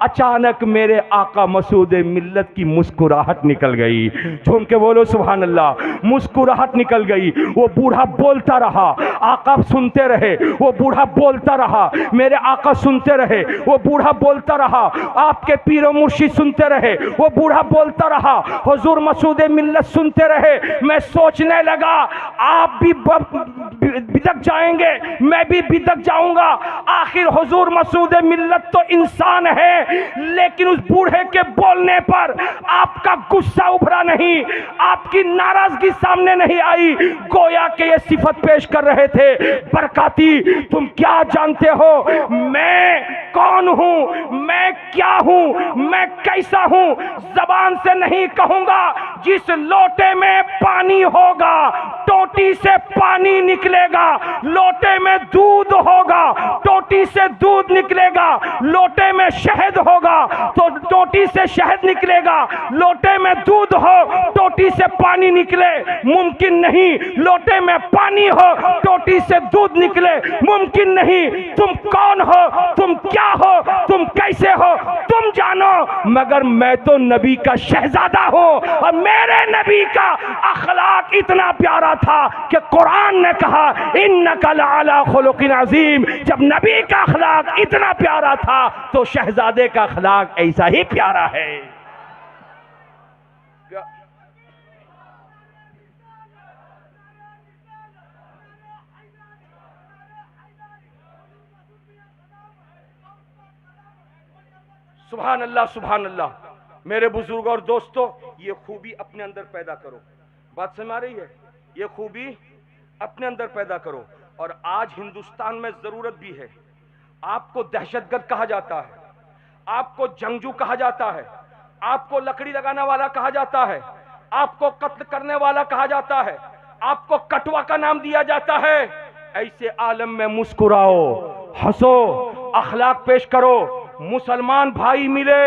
Speaker 1: अचानक मेरे आका मसूद मिल्लत की मुस्कुराहट निकल गई। झूम के बोलो सुभान अल्लाह। मुस्कुराहट निकल गई। वो बूढ़ा बोलता रहा, आका सुनते रहे। वो बूढ़ा बोलता रहा, मेरे आका सुनते रहे। वो बूढ़ा बोलता रहा, आपके पीर मुर्शिद सुनते रहे। वो बूढ़ा बोलता रहा, हुजूर मसूद मिल्लत सुनते रहे। मैं सोचने लगा आप भी बिदक जाएंगे, मैं भी बिदक जाऊंगा। आखिर हुजूर मसूद मिल्लत तो इंसान है, लेकिन उस बूढ़े के बोलने पर आपका गुस्सा उभरा नहीं, आपकी नाराजगी सामने नहीं आई। गोया के ये सिफत पेश कर रहे थे, बरकाती तुम क्या जानते हो मैं कौन हूं, मैं क्या हूं, मैं कैसा हूं, जबान से नहीं कहूंगा। जिस लोटे में पानी होगा टोटी से पानी निकलेगा, लोटे में दूध होगा टोटी से दूध निकलेगा, लोटे में शहद होगा तो टोटी से शहद निकलेगा, लोटे में दूध हो टोटी से पानी निकले मुमकिन नहीं, लोटे में पानी हो टोटी से दूध निकले मुमकिन नहीं। तुम कौन हो, तुम क्या हो, तुम कैसे हो तुम जानो, मगर मैं तो नबी का शहजादा हूं और मेरे नबी का अखलाक इतना प्यारा था कि कुरान ने कहा इन्नका लअला खुलुकिन अजीम। जब नबी का अखलाक इतना प्यारा था तो शहजादे का अखलाक ऐसा ही प्यारा है। सुभान अल्लाह, सुभान अल्लाह। मेरे बुजुर्ग और दोस्तों, ये खूबी अपने अंदर पैदा करो। बात समझ आ रही है? ये खूबी अपने अंदर पैदा करो। और आज हिंदुस्तान में जरूरत भी है। आपको दहशतगर्द कहा जाता है, आपको जंगजू कहा जाता है, आपको लकड़ी लगाने वाला कहा जाता है, आपको कत्ल करने वाला कहा जाता है, आपको कटवा का नाम दिया जाता है। ऐसे आलम में मुस्कुराओ, हंसो, अखलाक पेश करो। मुसलमान भाई मिले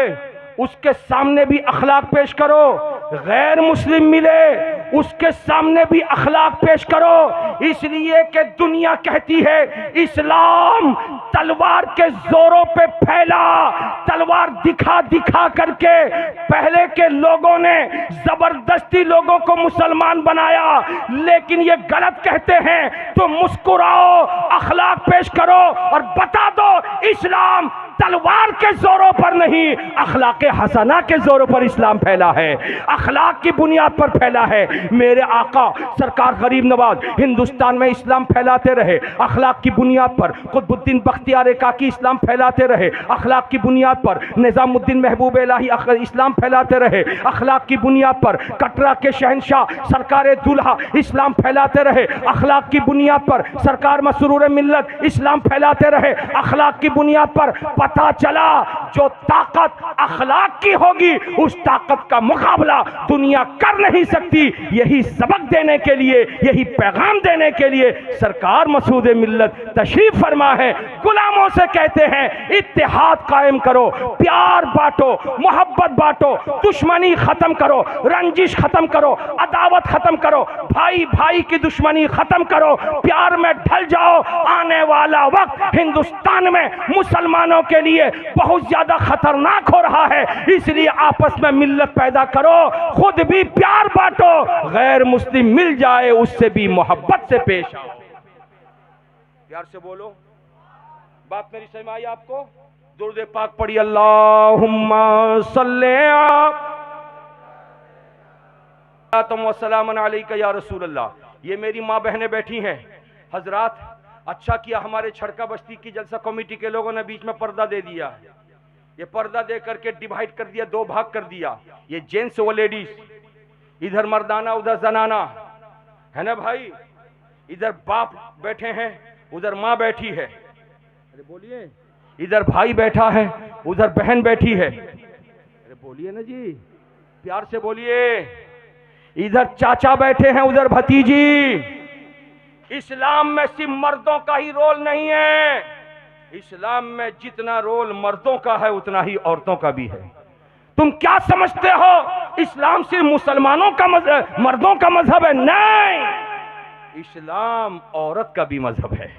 Speaker 1: उसके सामने भी अखलाक पेश करो, गैर मुस्लिम मिले उसके सामने भी अखलाक पेश करो। इसलिए कि दुनिया कहती है इस्लाम तलवार के जोरों पे फैला, तलवार दिखा दिखा करके पहले के लोगों ने जबरदस्ती लोगों को मुसलमान बनाया, लेकिन ये गलत कहते हैं। तो मुस्कुराओ, अखलाक पेश करो और बता दो इस्लाम तलवार के जोरों पर नहीं, अखलाक हसना के जोरों पर इस्लाम फैला है, अखलाक की बुनियाद पर फैला है। मेरे आका सरकार गरीब नवाज हिंदुस्तान में इस्लाम फैलाते रहे, अखलाक की बुनियाद पर। कुतुबुद्दीन बख्तियार काकी इस्लाम फैलाते रहे, अखलाक की बुनियाद पर। निजामुद्दीन महबूब इलाही इस्लाम फैलाते रहे, अखलाक की बुनियाद पर। कटरा के शहंशाह सरकार दुल्हा इस्लाम फैलाते रहे, अखलाक की बुनियाद पर। सरकार मसरूर मिल्लत इस्लाम फैलाते रहे, अखलाक की बुनियाद पर। पता चला जो ताकत अखलाक की होगी उस ताकत का मुकाबला दुनिया कर नहीं सकती। यही सबक देने के लिए, यही पैगाम देने के लिए सरकार मसूद मिल्लत तशरीफ फरमा है। गुलामों से कहते हैं इत्तेहाद कायम करो, प्यार बांटो, मोहब्बत बांटो, दुश्मनी खत्म करो, रंजिश खत्म करो, अदावत खत्म करो, भाई भाई की दुश्मनी खत्म करो, प्यार में ढल जाओ। आने वाला वक्त हिंदुस्तान में मुसलमानों के लिए बहुत ज्यादा खतरनाक हो रहा है, इसलिए आपस में मिल्लत पैदा करो, खुद भी प्यार बांटो, गैर मुस्लिम मिल जाए उससे भी मोहब्बत से पेश आओ। प्यार से बोलो। बात मेरी समझ में आई आपको? दुरूद पाक पढ़ी, अल्लाहुम्मा सल्ले वसलामन अलैका या रसूल अल्लाह। ये मेरी माँ बहनें बैठी हैं। हजरात, अच्छा किया हमारे छड़का बस्ती की जलसा कमेटी के लोगों ने बीच में पर्दा दे दिया। ये पर्दा दे करके डिवाइड कर दिया, दो भाग कर दिया। ये जेंट्स व लेडीज, इधर मर्दाना उधर जनाना, है ना भाई। इधर बाप बैठे हैं, उधर माँ बैठी है। अरे बोलिए, इधर भाई बैठा है, उधर बहन बैठी है। अरे बोलिए ना जी, प्यार से बोलिए। इधर चाचा बैठे हैं, उधर भतीजी। इस्लाम में सिर्फ मर्दों का ही रोल नहीं है, इस्लाम में जितना रोल मर्दों का है उतना ही औरतों का भी है। तुम क्या समझते हो इस्लाम सिर्फ मुसलमानों का मजहब, मर्दों का मजहब है? नहीं, इस्लाम औरत का भी मजहब है।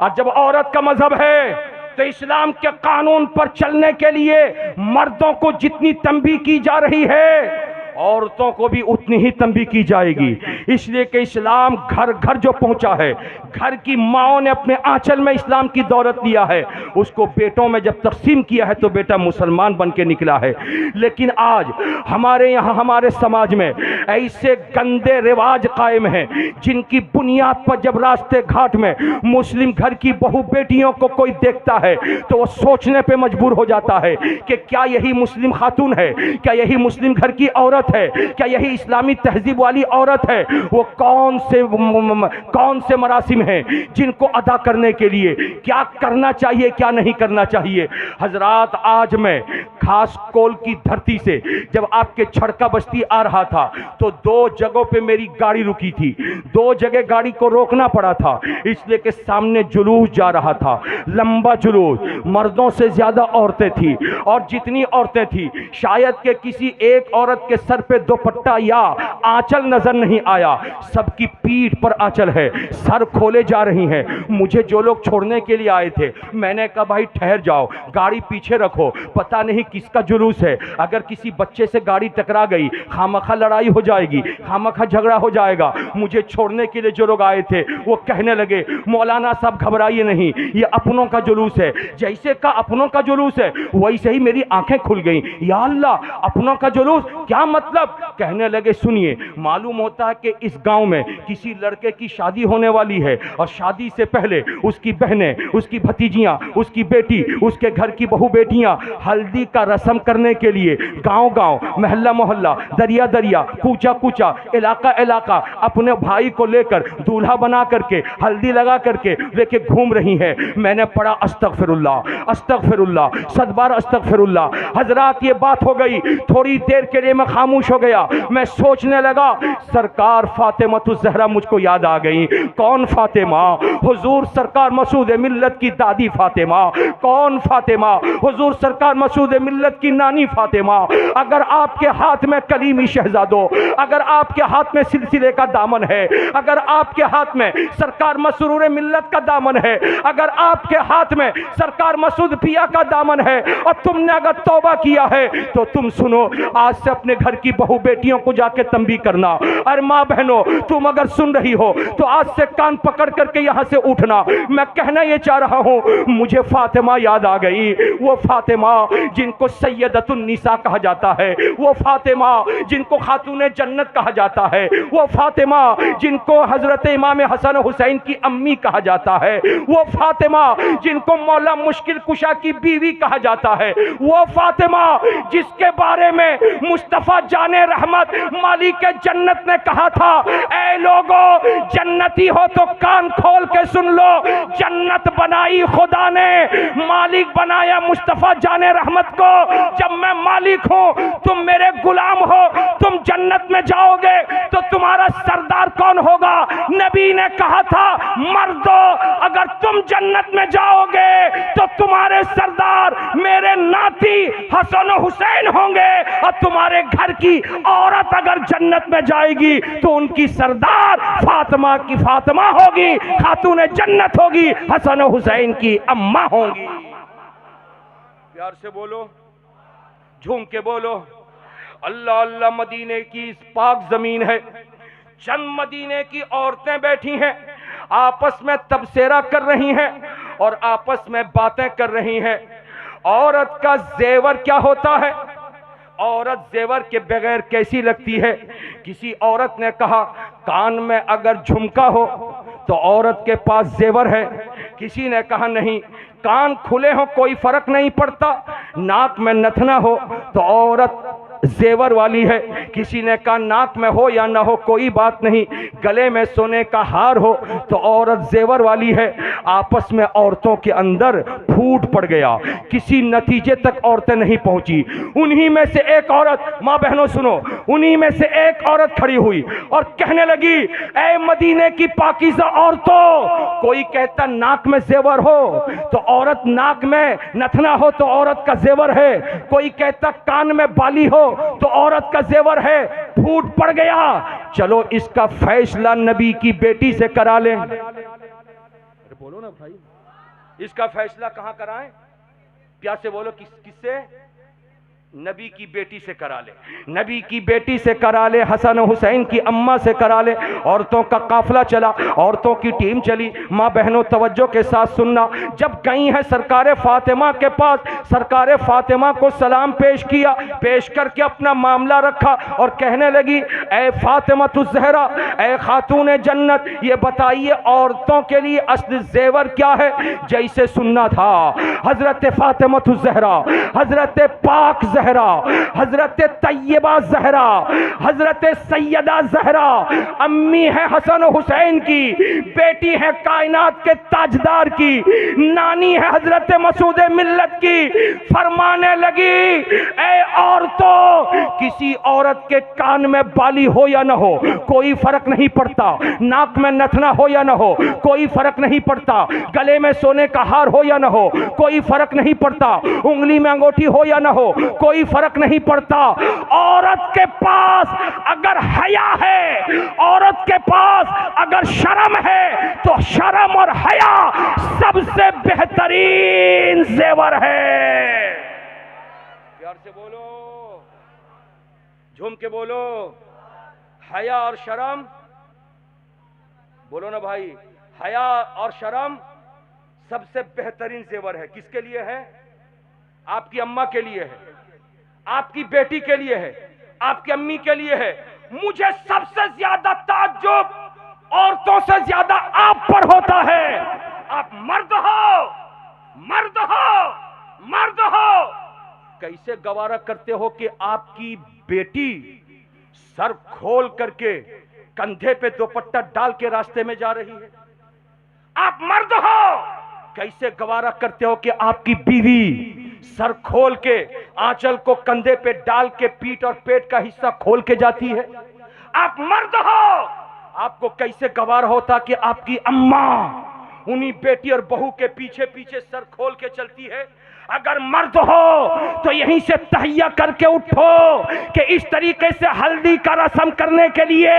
Speaker 1: और जब औरत का मजहब है तो इस्लाम के कानून पर चलने के लिए मर्दों को जितनी तंबीह की जा रही है, औरतों को भी उतनी ही तंबीह की जाएगी। इसलिए कि इस्लाम घर घर जो पहुंचा है, घर की माओं ने अपने आंचल में इस्लाम की दौलत लिया है, उसको बेटों में जब तकसीम किया है तो बेटा मुसलमान बन के निकला है। लेकिन आज हमारे यहाँ, हमारे समाज में ऐसे गंदे रिवाज कायम हैं जिनकी बुनियाद पर जब रास्ते घाट में मुस्लिम घर की बहू बेटियों को कोई देखता है तो वो सोचने पे मजबूर हो जाता है कि क्या यही मुस्लिम खातून है, क्या यही मुस्लिम घर की औरत है, क्या यही इस्लामी तहजीब वाली औरत है? वो कौन से मरासिम हैं जिनको अदा करने के लिए क्या करना चाहिए, क्या नहीं करना चाहिए। हजरात, आज मैं खास कोल की धरती से जब आपके छड़का बस्ती आ रहा था तो दो जगहों पे मेरी गाड़ी रुकी थी। दो जगह गाड़ी को रोकना पड़ा था, इसलिए कि सामने जुलूस जा रहा था, लंबा जुलूस, मर्दों से ज्यादा औरतें थी। और जितनी औरतें थी शायद के किसी एक औरत के सर पे दुपट्टा या आंचल नजर नहीं आया, सबकी पीठ पर आंचल है, सर खोले जा रही हैं। मुझे जो लोग छोड़ने के लिए आए थे, मैंने कहा भाई ठहर जाओ, गाड़ी पीछे रखो, पता नहीं किसका जुलूस है, अगर किसी बच्चे से गाड़ी टकरा गई खामखा लड़ाई हो जाएगी, खामखा झगड़ा हो जाएगा। मुझे छोड़ने के लिए जो लोग आए थे वो कहने लगे मौलाना साहब घबराइए नहीं, ये अपनों का जुलूस है। जैसे का अपनों का जुलूस है वैसे ही मेरी आंखें खुल गईं। या अल्लाह, अपनों का जुलूस क्या मतलब? कहने लगे सुनिए, मालूम होता है कि इस गांव में किसी लड़के की शादी होने वाली है और शादी से पहले उसकी बहनें, उसकी भतीजियां, उसकी बेटी, उसके घर की बहू बेटियां हल्दी का रस्म करने के लिए गांव गांव, मोहल्ला मोहल्ला, दरिया दरिया, कूचा कूचा, इलाका इलाका अपने भाई को लेकर दूल्हा बना करके हल्दी लगा करके लेके घूम रही है। मैंने पढ़ा अस्तगफिरुल्लाह, अस्तगफिरुल्लाह, 7 बार अस्तगफिरुल्लाह। हजरात, ये बात हो गई, थोड़ी देर के लिए मैं खामोश हो गया। मैं सोचने लगा, सरकार फातिमतुज ज़हरा मुझको याद आ गई। कौन फातिमा? हुजूर सरकार मसूद मिल्लत की दादी फातिमा। कौन फातिमा? हुजूर सरकार मसूद मिल्लत की नानी फातिमा। अगर आपके हाथ में कलीमी शहजादो, अगर आपके हाथ में सिलसिले का दामन है, अगर आपके हाथ में सरकार मसरूर मिल्लत का दामन है, अगर आपके हाथ में सरकार मसूद पिया का दामन है और तुमने अगर तौबा किया है तो तुम सुनो, आज से अपने घर की बहू बेटियों को जाके तंबीह करना। अरे माँ बहनों, तुम अगर सुन रही हो तो आज से कान पकड़ करके यहां से उठना। मैं कहना ये चाह रहा हूं, मुझे फातिमा याद आ गई, वो फातिमा जिनको सैयदतुन निसा कहा जाता है, वो फातिमा जिनको खातूने जन्नत कहा जाता है, वो फातिमा जिनको हजरत इमाम हसन हुसैन की अम्मी कहा जाता है, वो फातिमा जिनको मौला मुश्किल कुशा की बीवी कहा जाता है, वो फातिमा जिसके बारे में मुस्तफा जाने रहमत मालिक जन्नत ने कहा था, ऐ लोगो जन्नती हो तो कान खोल के सुन लो, जन्नत बनाई खुदा ने, मालिक बनाया मुस्तफा जाने रहमत को। जब मैं मालिक हूं, तुम मेरे गुलाम हो, तुम जन्नत में जाओगे तो तुम्हारा सरदार कौन होगा? नबी ने कहा था, मर्दो अगर तुम जन्नत में जाओगे तो तुम्हारे सरदार मेरे नाती हसन हुसैन होंगे, और तुम्हारे घर की औरत अगर जन्नत में जाएगी तो उनकी सरदार फातिमा की फातिमा होगी, खातून जन्नत होगी, हसन हुसैन की अम्मा होंगी। प्यार से बोलो, झूम के बोलो, अल्लाह अल्लाह। मदीने की इस पाक जमीन है, चंद मदीने की औरतें बैठी हैं, आपस में तबसेरा कर रही हैं और आपस में बातें कर रही हैं। औरत का जेवर क्या होता है? औरत जेवर के बगैर कैसी लगती है? किसी औरत ने कहा कान में अगर झुमका हो तो औरत के पास जेवर है। किसी ने कहा नहीं, कान खुले हो कोई फर्क नहीं पड़ता, नाक में नथना हो तो औरत जेवर वाली है। किसी ने कहा नाक में हो या ना हो कोई बात नहीं, गले में सोने का हार हो तो औरत जेवर वाली है। आपस में औरतों के अंदर फूट पड़ गया, किसी नतीजे तक औरतें नहीं पहुंची। उन्हीं में से एक औरत, माँ बहनों सुनो, उन्हीं में से एक औरत खड़ी हुई और कहने लगी, ऐ मदीने की पाकीज़ा औरतों, कोई कहता नाक में जेवर हो तो औरत नाक में नथना हो तो औरत का जेवर है, कोई कहता कान में बाली हो तो औरत का जेवर है। फूट पड़ गया, चलो इसका फैसला नबी की बेटी से करा लें। अरे बोलो ना भाई, इसका फैसला कहां कराएं? प्यार से बोलो, किससे? नबी की बेटी से करा ले, नबी की बेटी से करा ले, हसन हुसैन की अम्मा से करा ले। औरतों का काफिला चला, औरतों की टीम चली। माँ बहनों तवज्जो के साथ सुनना, जब गई है सरकारे फातिमा के पास, सरकारे फातिमा को सलाम पेश किया, पेश करके अपना मामला रखा और कहने लगी, ए फातिमा तु ज़हरा, ए खातून जन्नत, ये बताइए औरतों के लिए असली जेवर क्या है? जैसे सुनना था, हजरत फातिमा तु ज़हरा, हजरत पाक ज़हरा, हजरत तैयबा ज़हरा, हजरत सैयदा ज़हरा, अम्मी है हसन हुसैन की, बेटी है कायनात के ताजदार की, नानी है हजरत मसूद मिल्लत की। फरमाने लगी, ए औरतों, किसी औरत के कान में बाली हो या ना हो कोई फर्क नहीं पड़ता, नाक में नथना हो या ना हो कोई फर्क नहीं पड़ता, गले में सोने का हार हो या ना हो कोई फर्क नहीं पड़ता, उंगली में अंगूठी हो या ना हो कोई फर्क नहीं पड़ता। औरत के पास अगर हया है, औरत के पास अगर शर्म है, तो शर्म और हया सबसे बेहतरीन जेवर है। प्यार से बोलो, झूम के बोलो, हया और शर्म बोलो ना भाई, हया और शर्म सबसे बेहतरीन जेवर है। किसके लिए है? आपकी अम्मा के लिए है, आपकी बेटी के लिए है, आपकी अम्मी के लिए है। मुझे सबसे ज्यादा ताज्जुब औरतों से ज्यादा आप पर होता है। आप मर्द हो, मर्द हो, मर्द हो, कैसे गवारा करते हो कि आपकी बेटी सर खोल करके कंधे पे दुपट्टा डाल के रास्ते में जा रही है? आप मर्द हो, कैसे गवारा करते हो कि आपकी बीवी सर खोल के आंचल को कंधे पे डाल के पीठ और पेट का हिस्सा खोल के जाती है? आप मर्द हो, आपको कैसे गवारा होता कि आपकी अम्मा उन्हीं बेटी और बहू के पीछे पीछे सर खोल के चलती है? अगर मर्द हो तो यहीं से तहैया करके उठो कि इस तरीके से हल्दी का रस्म करने के लिए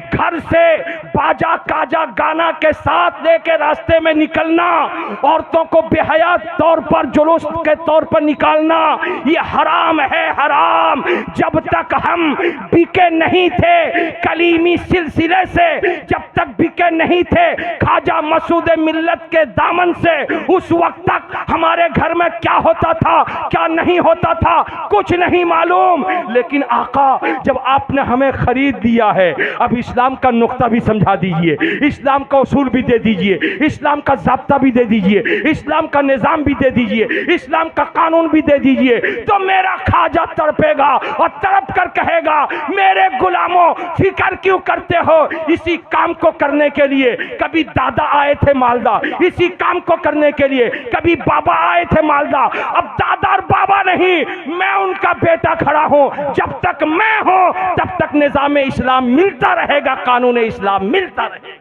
Speaker 1: घर से बाजा काजा गाना के साथ लेके रास्ते में निकलना, औरतों को बेहया तौर पर जुलूस के तौर पर निकालना, ये हराम है, हराम। जब तक हम बिके नहीं थे कलीमी सिलसिले से, जब तक बिके नहीं थे ख्वाजा मसूद मिल्लत के दामन से, उस वक्त तक हमारे घर में क्या होता था क्या नहीं होता था कुछ नहीं मालूम। लेकिन आका जब आपने हमें खरीद दिया है, अब इस्लाम का नुक्ता भी समझा दीजिए, इस्लाम का उसूल भी दे दीजिए, इस्लाम का ज़ाब्ता भी दे दीजिए, इस्लाम का निज़ाम भी दे दीजिए, इस्लाम का कानून भी दे दीजिए, तो मेरा ख्वाजा तड़पेगा और तड़प कर कहेगा, मेरे गुलामों फिक्र क्यों करते हो? इसी काम को करने के लिए कभी दादा आए थे मालदा, इसी काम को करने के लिए कभी बाबा आए थे मालदा, अब दादा और बाबा नहीं, मैं उनका बेटा खड़ा हूं। जब तक मैं हूं तब तक निजाम इस्लाम मिलता रहेगा, कानून इस्लाम मिलता रहेगा।